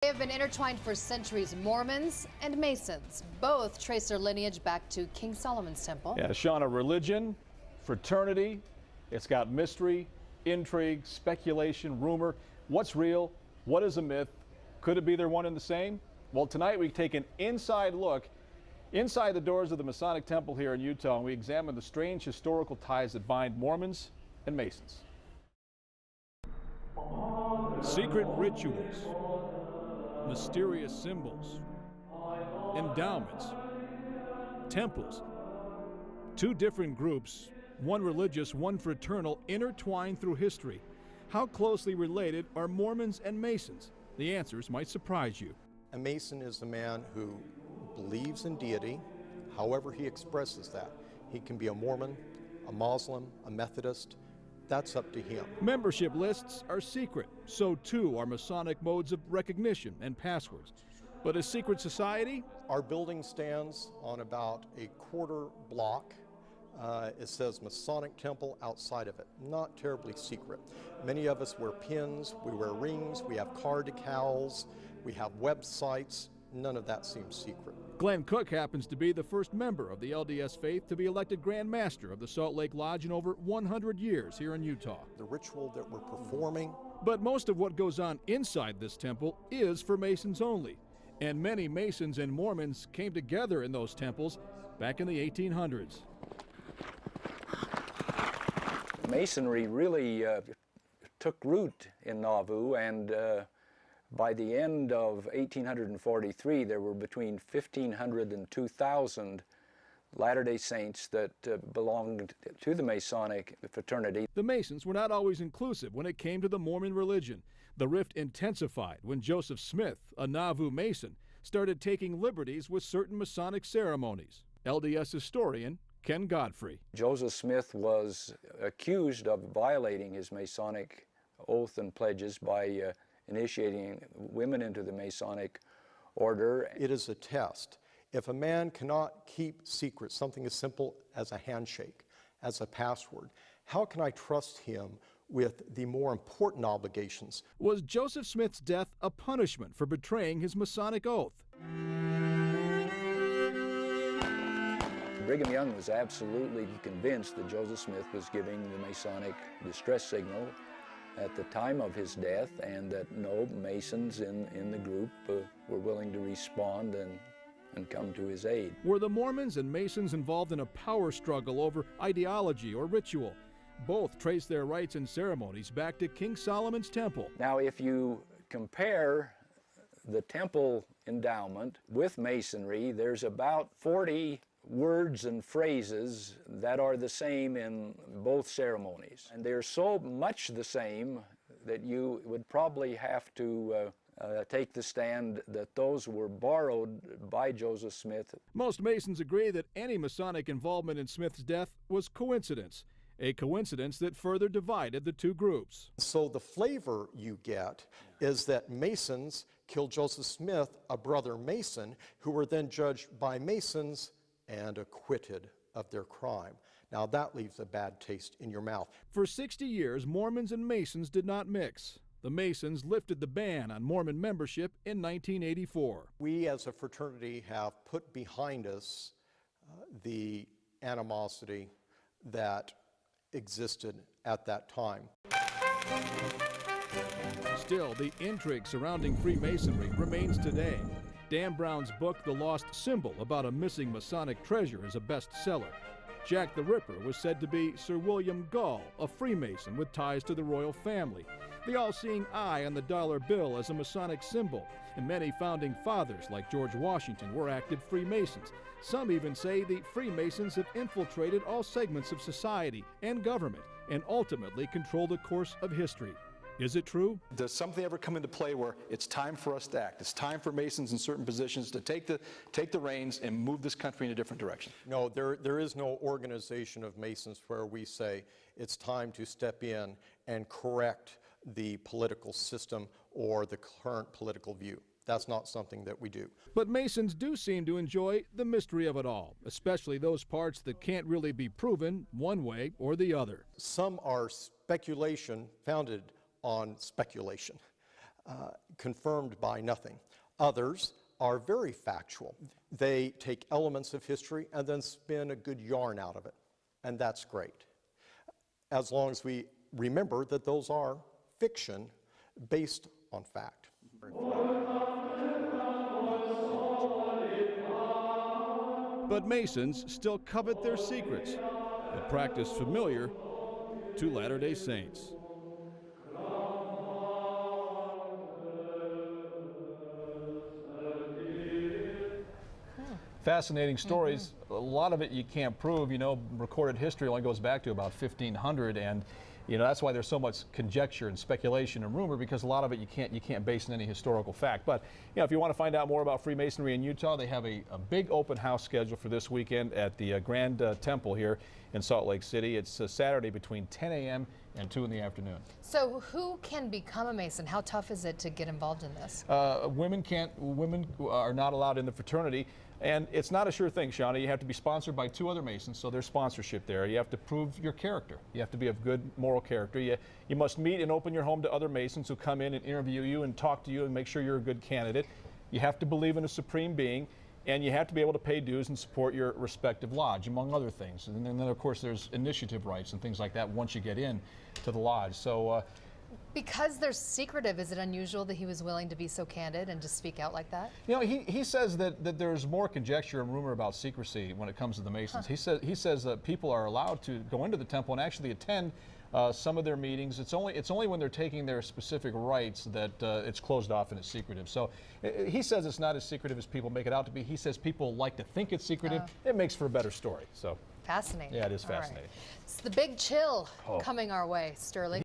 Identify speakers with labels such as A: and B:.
A: They have been intertwined for centuries, Mormons and Masons. Both trace their lineage back to King Solomon's temple.
B: Yeah, Shauna, religion, fraternity, it's got mystery, intrigue, speculation, rumor. What's real? What is a myth? Could it be they're one and the same? Well, tonight we take an inside look inside the doors of the Masonic Temple here in Utah, and we examine the strange historical ties that bind Mormons and Masons. Secret rituals, mysterious symbols, endowments, temples. Two different groups, one religious, one fraternal, intertwined through history. How closely related are Mormons and Masons? The answers might surprise you.
C: A Mason is a man who believes in deity, however he expresses that. He can be a Mormon, a Muslim, a Methodist. That's up to him. Membership
B: lists are secret. So too are Masonic modes of recognition and passwords. But a secret society?
C: Our building stands on about a quarter block. It says Masonic Temple outside of it. Not terribly secret. Many of us wear pins, we wear rings, we have car decals, we have websites. None of that seems secret.
B: Glenn Cook happens to be the first member of the LDS faith to be elected Grand Master of the Salt Lake Lodge in over 100 years here in Utah.
C: The ritual that we're performing.
B: But most of what goes on inside this temple is for Masons only. And many Masons and Mormons came together in those temples back in the 1800s.
D: Masonry really took root in Nauvoo, and by the end of 1843, there were between 1,500 and 2,000 Latter-day Saints that belonged to the Masonic fraternity.
B: The Masons were not always inclusive when it came to the Mormon religion. The rift intensified when Joseph Smith, a Nauvoo Mason, started taking liberties with certain Masonic ceremonies. LDS historian Ken Godfrey.
D: Joseph Smith was accused of violating his Masonic oath and pledges by initiating women into the Masonic order.
C: It is a test. If a man cannot keep secret something as simple as a handshake, as a password, how can I trust him with the more important obligations?
B: Was Joseph Smith's death a punishment for betraying his Masonic oath?
D: Brigham Young was absolutely convinced that Joseph Smith was giving the Masonic distress signal at the time of his death, and that no Masons in the group were willing to respond and come to his aid.
B: Were the Mormons and Masons involved in a power struggle over ideology or ritual? Both trace their rites and ceremonies back to King Solomon's temple.
D: Now, if you compare the temple endowment with Masonry, there's about 40 words and phrases that are the same in both ceremonies. And they're so much the same that you would probably have to take the stand that those were borrowed by Joseph Smith.
B: Most Masons agree that any Masonic involvement in Smith's death was coincidence, a coincidence that further divided the two groups.
C: So the flavor you get is that Masons killed Joseph Smith, a brother Mason, who were then judged by Masons and acquitted of their crime. Now that leaves a bad taste in your mouth.
B: For 60 years, Mormons and Masons did not mix. The Masons lifted the ban on Mormon membership in 1984.
C: We as a fraternity have put behind us the animosity that existed at that time.
B: Still, the intrigue surrounding Freemasonry remains today. Dan Brown's book, The Lost Symbol, about a missing Masonic treasure, is a bestseller. Jack the Ripper was said to be Sir William Gull, a Freemason with ties to the royal family. The all-seeing eye on the dollar bill as a Masonic symbol, and many founding fathers like George Washington were active Freemasons. Some even say the Freemasons have infiltrated all segments of society and government and ultimately control the course of history. Is it true?
E: Does something ever come into play where it's time for us to act? It's time for Masons in certain positions to take the reins and move this country in a different direction?
C: No, there is no organization of Masons where we say it's time to step in and correct the political system or the current political view. That's not something that we do.
B: But Masons do seem to enjoy the mystery of it all, especially those parts that can't really be proven one way or the other.
C: Some are speculation founded on speculation. confirmed by nothing. Others are very factual. They take elements of history and then spin a good yarn out of it, and that's great, as long as we remember that those are fiction based on fact.
B: But Masons still covet their secrets, a practice familiar to Latter-day Saints.
E: Fascinating stories. A lot of it you can't prove. You know, recorded history only goes back to about 1500, and you know that's why there's so much conjecture and speculation and rumor, because a lot of it you can't base in any historical fact. But you know, if you want to find out more about Freemasonry in Utah, they have a big open house scheduled for this weekend at the Grand Temple here in Salt Lake City. It's Saturday between 10 a.m. and 2 in the afternoon.
A: So who can become a Mason? How tough is it to get involved in this?
E: Women are not allowed in the fraternity. And it's not a sure thing, Shauna. You have to be sponsored by 2 other Masons, so there's sponsorship there. You have to prove your character. You have to be of good moral character. You must meet and open your home to other Masons who come in and interview you and talk to you and make sure you're a good candidate. You have to believe in a supreme being, and you have to be able to pay dues and support your respective lodge, among other things. And then of course, there's initiative rights and things like that once you get in to the lodge. So.
A: Because they're secretive, is it unusual that he was willing to be so candid and just speak out like that?
E: You know, he says that there's more conjecture and rumor about secrecy when it comes to the Masons. He says that people are allowed to go into the temple and actually attend some of their meetings. It's only when they're taking their specific rites that it's closed off and it's secretive. So he says it's not as secretive as people make it out to be. He says people like to think it's secretive. It makes for a better story. So
A: fascinating.
E: yeah, it is
A: All right.
E: fascinating.
A: It's the big chill coming our way, Sterling.